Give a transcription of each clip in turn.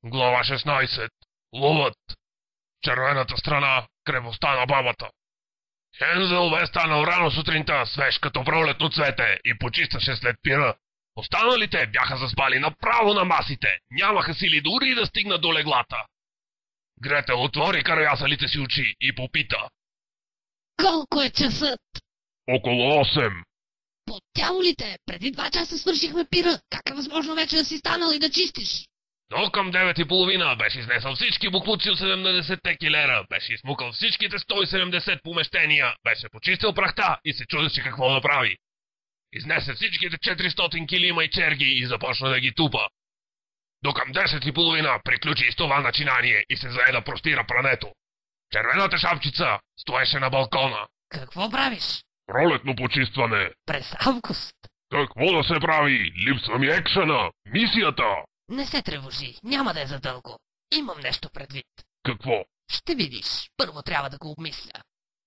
Глава 16. Ловът. Червената страна. Крепостта на бабата. Хензел бе станал рано сутринта, свеж като пролетно цвете, и почистваше след пира. Останалите бяха заспали направо на масите, нямаха сили дори да стигнат до леглата. Гретел отвори караясалите си очи и попита. Колко е часът? Около 8. Потяло ли те? Преди 2 часа свършихме пира. Как е възможно вече да си станал и да чистиш? Но към 9:30 беше изнесъл всички буклуци от 70 килера, беше измукал всичките 170 помещения, беше почистил прахта и се чудеше какво да прави. Изнесе всичките 400 килима и черги и започна да ги тупа. До към 10:30 приключи и с това начинание и се зае да простира прането. Червената шапчица стоеше на балкона. Какво правиш? Пролетно почистване. През август. Какво да се прави? Липсва ми екшена, мисията. Не се тревожи, няма да е задълго. Имам нещо предвид. Какво? Ще видиш. Първо трябва да го обмисля.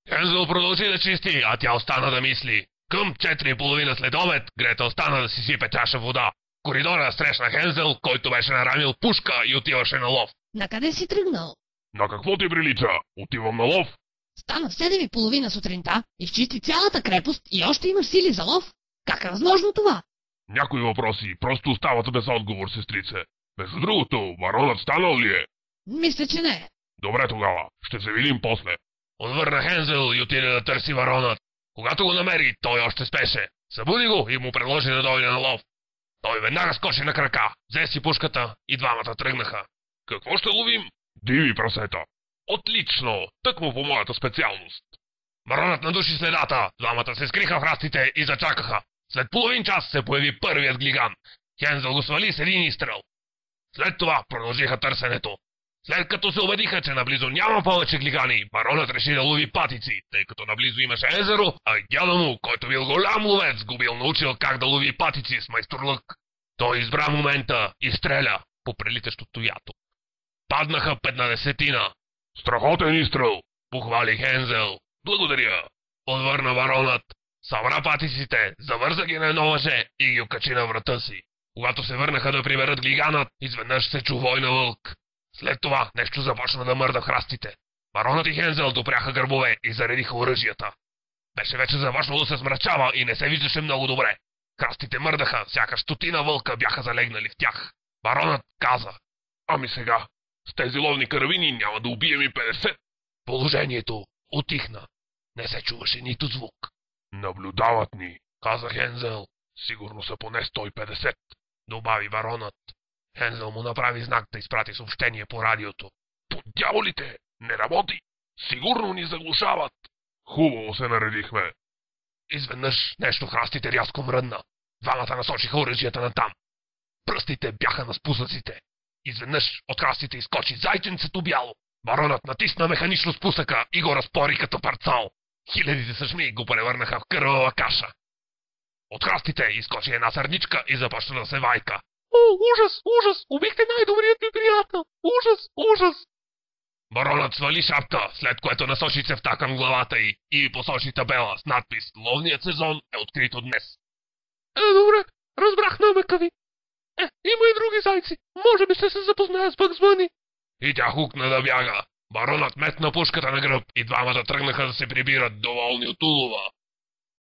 Хензел продължи да чисти, а тя остана да мисли. Към 4:30 след обед, Гретел стана да си сипе чаша вода. В коридора срещна Хензел, който беше нарамил пушка и отиваше на лов. Накъде си тръгнал? На какво ти прилича? Отивам на лов. Стана в 7:30 сутринта, изчисти цялата крепост и още имаш сили за лов? Как е възможно това? Някои въпроси просто остават без отговор, сестрице. Между другото, баронът станал ли е? Мисля, че не. Добре тогава, ще се видим после. Отвърна Хензел и отиде да търси баронът. Когато го намери, той още спеше. Събуди го и му предложи да дойде на лов. Той веднага скочи на крака, взе си пушката и двамата тръгнаха. Какво ще ловим? Диви прасета. Отлично, тъкмо по моята специалност. Баронът надуши следата, двамата се скриха в растите и зачакаха. След половин час се появи първият глиган. Хензел го свали с един изстрел. След това продължиха търсенето. След като се убедиха, че наблизо няма повече глигани, баронът реши да лови патици, тъй като наблизо имаше езеро, а дядо му, който бил голям ловец, го бил научил как да лови патици с майсторлък. Той избра момента и стреля по прелитащото ято. Паднаха 15. Страхотен изстрел, похвали Хензел. Благодаря, отвърна баронът. Събра патиците, завърза ги на едно въже и ги окачи на врата си. Когато се върнаха да приберат глиганът, изведнъж се чу вой на вълк. След това нещо започна да мърда в храстите. Баронът и Хензел допряха гърбове и заредиха оръжията. Беше вече започнало да се смрачава и не се виждаше много добре. Храстите мърдаха, сякаш стотина вълка бяха залегнали в тях. Баронът каза: ами сега, с тези ловни карабини няма да убием и 50. Положението утихна. Не се чуваше нито звук. Наблюдават ни, каза Хензел. Сигурно са поне 150, добави баронът. Хензел му направи знак да изпрати съобщение по радиото. По дяволите! Не работи! Сигурно ни заглушават! Хубаво се наредихме. Изведнъж нещо в храстите рязко мръдна. Двамата насочиха оръжията натам. Пръстите бяха на спусъците. Изведнъж от храстите изкочи зайченцето бяло. Баронът натисна механично спусъка и го разпори като парцал. Хилядите съшми го превърнаха в кървава каша. От храстите изкочи една сърничка и започна да се вайка. О, ужас, ужас! Убихте най-добрият ми приятел! Ужас, ужас! Баронът свали шапта, след което насочи цевта към главата й и посочи табела с надпис «Ловният сезон е открит от днес». Добре, разбрах намека ви. Има и други зайци. Може би ще се запозная с Бъгс Бъни. И тя хукна да бяга. Баронът метна пушката на гръб и двамата тръгнаха да се прибират доволни от улова.